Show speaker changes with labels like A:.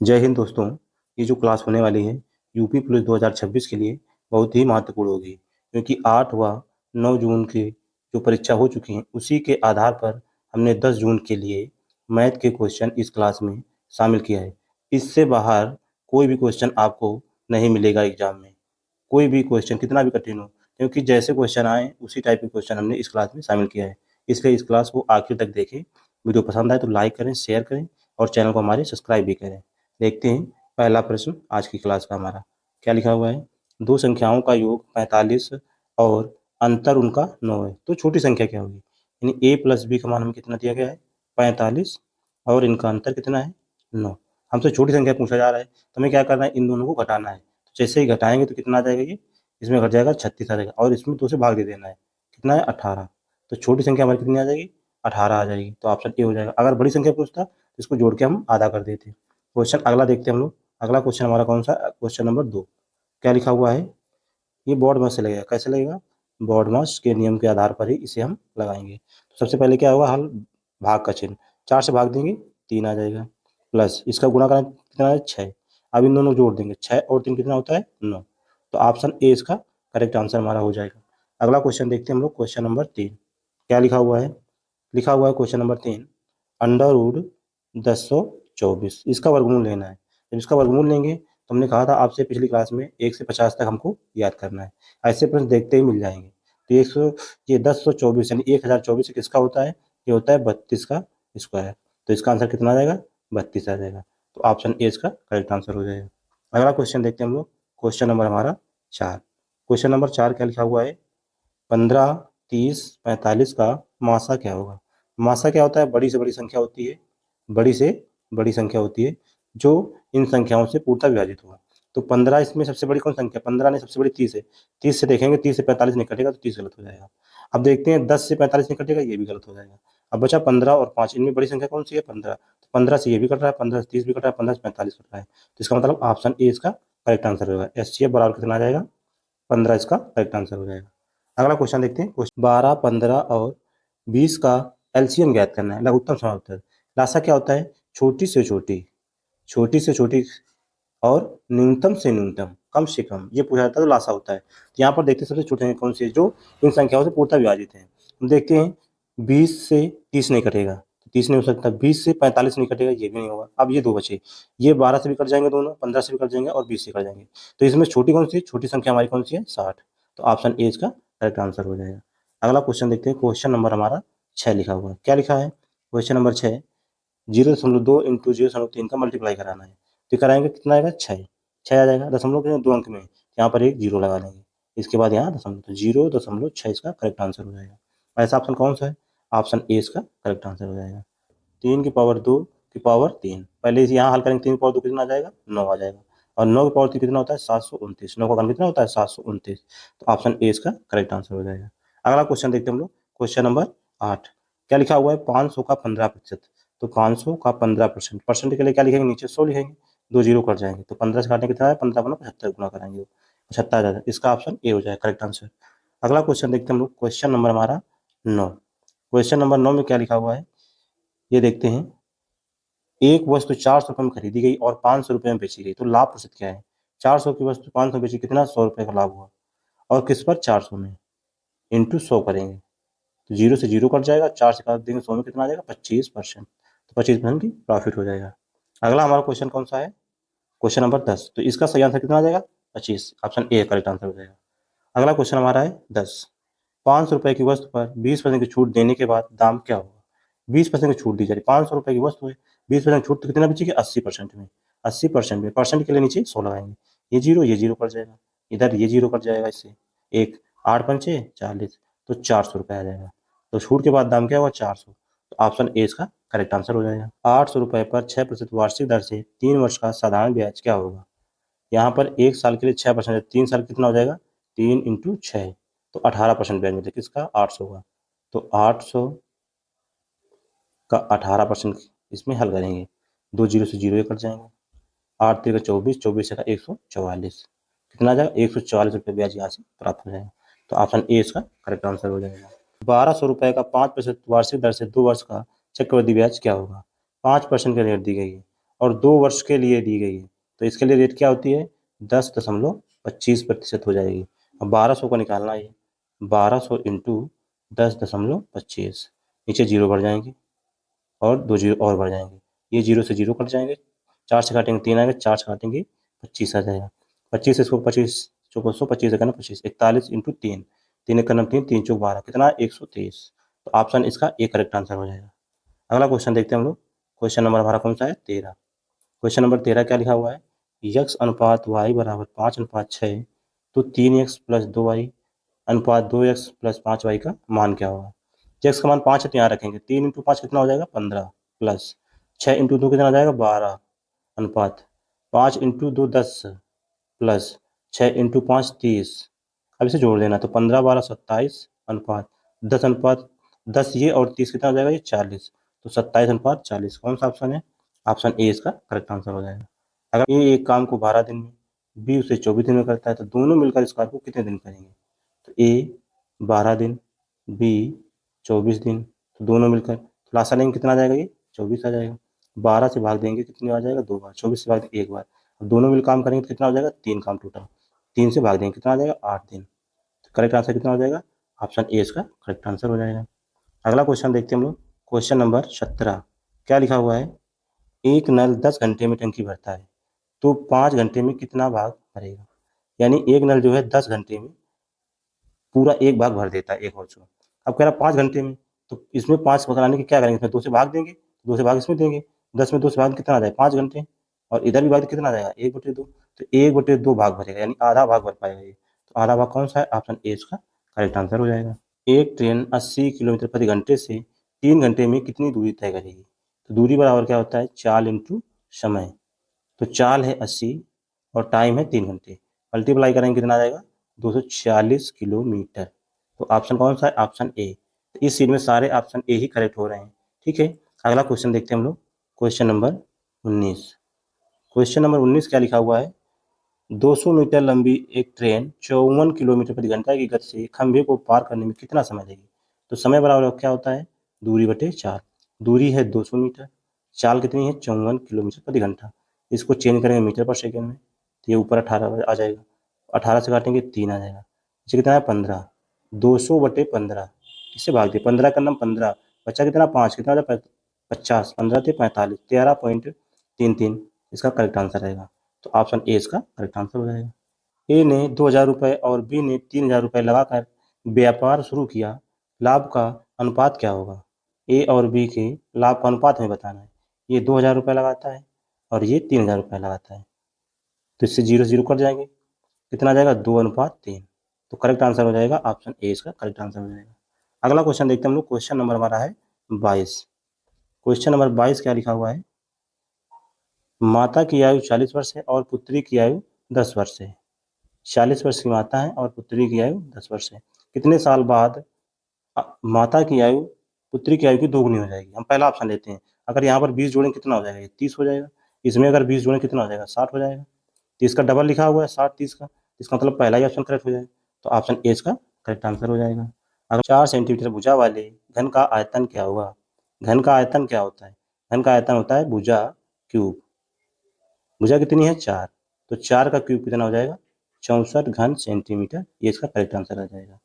A: जय हिंद दोस्तों। ये जो क्लास होने वाली है यूपी पुलिस 2026 के लिए बहुत ही महत्वपूर्ण होगी, क्योंकि 8 व 9 जून की जो परीक्षा हो चुकी हैं उसी के आधार पर हमने 10 जून के लिए मैथ के क्वेश्चन इस क्लास में शामिल किया है। इससे बाहर कोई भी क्वेश्चन आपको नहीं मिलेगा एग्जाम में, कोई भी क्वेश्चन कितना भी कठिन हो, क्योंकि जैसे क्वेश्चन आए उसी टाइप के क्वेश्चन हमने इस क्लास में शामिल किया है। इसलिए इस क्लास को आखिर तक देखें। वीडियो पसंद आए तो लाइक करें, शेयर करें और चैनल को हमारे सब्सक्राइब भी करें। देखते हैं पहला प्रश्न आज की क्लास का हमारा क्या लिखा हुआ है। दो संख्याओं का योग 45 और अंतर उनका 9 है, तो छोटी संख्या क्या होगी। यानी a प्लस बी का मान हमें कितना दिया गया है 45 और इनका अंतर कितना है 9। हमसे छोटी संख्या पूछा जा रहा है तो हमें क्या करना है, इन दोनों को घटाना है। तो जैसे ही घटाएंगे तो कितना आ जाएगा, ये इसमें घट जाएगा 36 आ जाएगा और इसमें 2 से भाग दे देना है, कितना है 18। तो छोटी संख्या हमारी कितनी आ जाएगी 18 आ जाएगी, तो ऑप्शन ए हो जाएगा। अगर बड़ी संख्या पूछता तो इसको जोड़ के हम आधा कर देते। क्वेश्चन अगला देखते हैं हम लोग। अगला क्वेश्चन हमारा कौन सा, क्वेश्चन नंबर 2। क्या लिखा हुआ है, ये बोर्ड मास से लगेगा। कैसे लगेगा, बोर्ड मास के नियम के आधार पर ही इसे हम लगाएंगे। तो सबसे पहले क्या होगा, हल भाग का चिन्ह, 4 से भाग देंगे 3 आ जाएगा, प्लस इसका गुणा करें कितना है 6। अब इन दोनों जोड़ देंगे, 6 और 3 कितना होता है 9। तो ऑप्शन ए इसका करेक्ट आंसर हमारा हो जाएगा। अगला क्वेश्चन देखते हैं हम लोग, क्वेश्चन नंबर 3। क्या लिखा हुआ है, लिखा हुआ है क्वेश्चन नंबर 3, अंडर रूट 1024 इसका वर्गमूल लेना है। जब इसका वर्गमूल लेंगे तो हमने कहा था आपसे पिछली क्लास में 1 से 50 तक हमको याद करना है। ऐसे प्रश्न देखते ही मिल जाएंगे। तो 100 ये 1024 यानी 1024 किसका होता है, ये होता है 32 का स्क्वायर। तो इसका आंसर कितना आ जाएगा 32 आ जाएगा। तो ऑप्शन ए इसका करेक्ट आंसर हो जाएगा। अगला क्वेश्चन देखते हैं हम लोग, क्वेश्चन नंबर हमारा 4। क्वेश्चन नंबर 4 क्या लिखा हुआ है, 15, 30, 45 का मासा क्या होगा। मासा क्या होता है, बड़ी से बड़ी संख्या होती है, बड़ी से बड़ी संख्या होती है जो इन संख्याओं से पूर्णतः विभाजित होगा। तो 15 इसमें सबसे बड़ी कौन संख्या, 15 ने सबसे बड़ी 30 है। 30 से देखेंगे 30 से 45 नहीं कटेगा तो 30 गलत हो जाएगा। अब देखते हैं 10 से 45 नहीं कटेगा, ये भी गलत हो जाएगा। अब बचा 15 और 5, इनमें बड़ी संख्या कौन सी है 15। तो 15 से ये भी कट रहा है, 15 से 30 भी कट रहा है, 15 से 45 कट रहा है। तो इसका मतलब ऑप्शन ए इसका करेक्ट आंसर होगा। एस सी एफ बराबर कितना आ जाएगा 15 इसका करेक्ट आंसर हो जाएगा। अगला क्वेश्चन देखते हैं, क्वेश्चन 12, 15 और 20 का एलसीएम ज्ञात करना है, लघुत्तम समांतर। लासा क्या होता है, छोटी से छोटी, छोटी से छोटी और न्यूनतम से न्यूनतम, कम से कम, ये पूछा जाता है तो लासा होता है। तो यहाँ पर देखते हैं सबसे छोटी संख्या कौन सी है जो इन संख्याओं से पूर्णतः विभाजित है। हम देखते हैं 20 से 30 नहीं कटेगा, तो 30 नहीं हो सकता, 20 से 45 नहीं कटेगा, ये भी नहीं होगा। अब ये दो बचे, ये 12 से भी कट जाएंगे दोनों, 15 से भी कट जाएंगे और 20 से कट जाएंगे। तो इसमें छोटी कौन सी है, छोटी संख्या हमारी कौन सी है 60। तो ऑप्शन ए इसका करेक्ट आंसर हो जाएगा। अगला क्वेश्चन देखते हैं, क्वेश्चन नंबर हमारा 6 लिखा हुआ है। क्या लिखा है, क्वेश्चन नंबर 6, 0.2 इंटू 0.3 का मल्टीप्लाई कराना है। तो कराएंगे कितना आएगा 6, 6 आ जाएगा। दशमलव के 2 अंक में यहाँ पर एक जीरो लगा लेंगे, इसके बाद यहाँ दशमलव, तो 0.6 इसका करेक्ट आंसर हो जाएगा। ऐसा ऑप्शन कौन सा है, ऑप्शन ए इसका करेक्ट आंसर हो जाएगा। 3 की पावर 2 की पावर 3, पहले इसे यहाँ हल करेंगे, 3 की पावर 2 कितना आ जाएगा 9 आ जाएगा, और 9 की पावर 3 कितना होता है 729, 9 का घन कितना होता है 729। तो ऑप्शन ए इसका करेक्ट आंसर हो जाएगा। अगला क्वेश्चन देखते हैं हम लोग, क्वेश्चन नंबर 8। क्या लिखा हुआ है, 500 का 15%। तो 500 का 15%, परसेंट के लिए क्या लिखेंगे, नीचे 100 लिखेंगे, 2 जीरो कट जाएंगे, तो 15 से काटने कितना है 15 बना 75 गुना कराएंगे, 75 आ जाएगा। इसका ऑप्शन ए हो जाएगा करेक्ट आंसर। अगला क्वेश्चन देखते हैं हम लोग, क्वेश्चन नंबर हमारा 9। क्वेश्चन नंबर 9 में क्या लिखा हुआ है, ये देखते हैं। एक वस्तु 400 रुपये में खरीदी गई और 500 रुपये में बेची गई, तो लाभ प्रतिशत क्या है। 400 की वस्तु 500 में बेची, कितना 100 रुपये का लाभ हुआ, और किस पर 400 में, इंटू 100 करेंगे, तो 0 से 0 कट जाएगा, 4 से काट देंगे 100 में कितना आ जाएगा 25%। तो 25% की प्रॉफिट हो जाएगा। अगला हमारा क्वेश्चन कौन सा है, क्वेश्चन नंबर 10। तो इसका सही आंसर कितना आ जाएगा 25, ऑप्शन ए करेक्ट आंसर हो जाएगा। अगला क्वेश्चन हमारा है 10, 500 रुपये की वस्तु पर 20% की छूट देने के बाद दाम क्या होगा। 20% की छूट दी जा रही, 500 रुपये की वस्तु है, 20% छूट तो कितना बचेगी 80% में, 80% में, परसेंट के लिए नीचे 100 लगाएंगे, ये जीरो कट जाएगा, इधर ये जीरो कट जाएगा, इससे एक 8 पंचे 40, तो 400 रुपये आ जाएगा। तो छूट के बाद दाम क्या हुआ 400। तो ऑप्शन ए इसका करेक्ट आंसर हो जाएगा। 800 रुपये पर 6% वार्षिक दर से 3 वर्ष का साधारण ब्याज क्या होगा। यहाँ पर 1 साल के लिए 6%, 3 साल कितना हो जाएगा 3 इंटू 6, तो 18% ब्याज मिलेगा, किसका 800 का। तो 800 का 18% इसमें हल करेंगे, 2 जीरो से जीरो कट जाएंगे, 8 3 का 24, 24 का 144, कितना आ जाएगा 144 रुपये ब्याज यहाँ से प्राप्त हो जाएगा। तो ऑप्शन ए इसका करेक्ट आंसर हो जाएगा। 1200 रुपये का 5% वार्षिक दर से 2 वर्ष का चक्रवृद्धि ब्याज क्या होगा। 5% की रेट दी गई है और 2 वर्ष के लिए दी गई है, तो इसके लिए रेट क्या होती है 10.25% हो जाएगी। अब 1200 को निकालना है, 1200 इंटू 10.25, नीचे जीरो बढ़ जाएंगे और 2 जीरो और बढ़ जाएंगे, ये जीरो से जीरो कट जाएंगे, 4 से काटेंगे 3 आएंगे, 4 से काटेंगे 25 आ जाएगा। 25 इसको 25 चौको 100, 25 एक 25, 41 इंटू 3, 3 एक 3, 3 चौक 12, कितना 123। तो ऑप्शन इसका ए करेक्ट आंसर हो जाएगा। अगला क्वेश्चन देखते हैं हम लोग। क्वेश्चन नंबर हमारा कौन सा है 13। क्वेश्चन नंबर 13 क्या लिखा हुआ है, यक्स अनुपात वाई बराबर 5:6, तो 3x प्लस 2y अनुपात 2x प्लस 5y का मान क्या होगा। x का मान 5 है तो यहाँ रखेंगे, 3 इंटू 5 कितना हो जाएगा 15, प्लस 6 इंटू 2 कितना हो जाएगा 12, अनुपात 5 इंटू 2 10, प्लस 6 इंटू 5 30। अब इसे जोड़ देना, तो 15 12 27, अनुपात 10 अनुपात 10 ये और 30 कितना हो जाएगा ये 40, तो 27:40। कौन सा ऑप्शन है, ऑप्शन ए इसका करेक्ट आंसर हो जाएगा। अगर ए एक काम को 12 दिन में, बी उसे 24 दिन में करता है, तो दोनों मिलकर इस कार्य को कितने दिन करेंगे। तो ए 12 दिन, बी 24 दिन, तो दोनों मिलकर खुलासा लेंगे कितना आ जाएगा ये 24 आ जाएगा। 12 से भाग देंगे कितनी आ जाएगा 2 बार, 24 से भाग देंगे 1 बार, अब दोनों मिल काम करेंगे तो कितना हो जाएगा 3 काम टोटल, 3 से भाग देंगे कितना आ जाएगा 8 दिन। तो करेक्ट आंसर कितना हो जाएगा, ऑप्शन ए इसका करेक्ट आंसर हो जाएगा। अगला क्वेश्चन देखते हैं हम लोग। क्वेश्चन नंबर 17 क्या लिखा हुआ है, एक नल 10 घंटे में टंकी भरता है, तो 5 घंटे में कितना भाग भरेगा। यानी एक नल जो है 10 घंटे में पूरा एक भाग भर देता है एक और चो। अब कह रहा 5 घंटे में, तो इसमें 5 पकड़ाने की क्या करेंगे, इसमें 2 से भाग देंगे, 2 से भाग इसमें देंगे, 10 में 2 से भाग कितना आ जाएगा 5 घंटे, और इधर भी भाग कितना आ जाएगा 1/2, तो 1/2 भाग भरेगा, यानी आधा भाग भर पाएगा ये। तो आधा भाग कौन सा है, ऑप्शन ए इसका करेक्ट आंसर हो जाएगा। एक ट्रेन 80 किलोमीटर प्रति घंटे से 3 घंटे में कितनी दूरी तय करेगी। तो दूरी बराबर क्या होता है चाल इंटू समय। तो चाल है 80 और टाइम है 3 घंटे, मल्टीप्लाई करेंगे कितना आ जाएगा 240 किलोमीटर। तो ऑप्शन कौन सा है, ऑप्शन ए। तो इस सीट में सारे ऑप्शन ए ही करेक्ट हो रहे हैं। ठीक है, अगला क्वेश्चन देखते हैं हम लोग। Question number 19। क्वेश्चन नंबर 19 क्या लिखा हुआ है, 200 मीटर लंबी एक ट्रेन 54 किलोमीटर प्रति घंटा की गति से खंभे को पार करने में कितना समय लेगी। तो समय बराबर क्या होता है दूरी बटे चाल। दूरी है 200 मीटर, चाल कितनी है 54 किलोमीटर प्रति घंटा, इसको चेंज करेंगे मीटर पर सेकेंड में, तो ये ऊपर 18 आ जाएगा, 18 से काटेंगे 3 आ जाएगा, इसे कितना है 15, 200/15, इससे भाग दिए 15 का नाम 15, बच्चा कितना 5, कितना हो जाए 50, 15 × 45, 13.33, इसका करेक्ट आंसर रहेगा। तो ऑप्शन ए इसका करेक्ट आंसर हो जाएगा। ए ने 2,000 रुपये और बी ने 3,000 रुपये लगाकर व्यापार शुरू किया, लाभ का अनुपात क्या होगा। ए और बी के लाभ का अनुपात हमें बताना है। ये 2,000 रुपये लगाता है और ये 3,000 रुपये लगाता है, तो इससे जीरो जीरो कट जाएंगे, कितना आ जाएगा 2:3। तो करेक्ट आंसर हो जाएगा ऑप्शन ए इसका करेक्ट आंसर हो जाएगा। अगला क्वेश्चन देखते हैं हम लोग। क्वेश्चन नंबर हमारा है 22। क्वेश्चन नंबर 22 क्या लिखा हुआ है, माता की आयु 40 वर्ष है और पुत्री की आयु 10 वर्ष है। 40 वर्ष की माता है और पुत्री की आयु 10 वर्ष है। कितने साल बाद माता की आयु पुत्री की आयु की दोगुनी हो जाएगी। हम पहला ऑप्शन लेते हैं, अगर यहाँ पर 20 जोड़ें कितना हो जाएगा, 30 हो जाएगा। इसमें अगर 20 जोड़ें कितना हो जाएगा 60 हो जाएगा। तो इसका डबल लिखा हुआ है 60 30 का, इसका मतलब पहला ही ऑप्शन करेक्ट हो जाएगा। तो ऑप्शन ए इसका करेक्ट आंसर हो जाएगा। अगर 4 सेंटीमीटर भुजा वाले घन का आयतन क्या होगा। घन का आयतन क्या होता है, घन का आयतन होता है भुजा क्यूब। भुजा कितनी है 4, तो 4 का क्यूब कितना हो जाएगा 64 घन सेंटीमीटर, ये इसका करेक्ट आंसर आ जाएगा।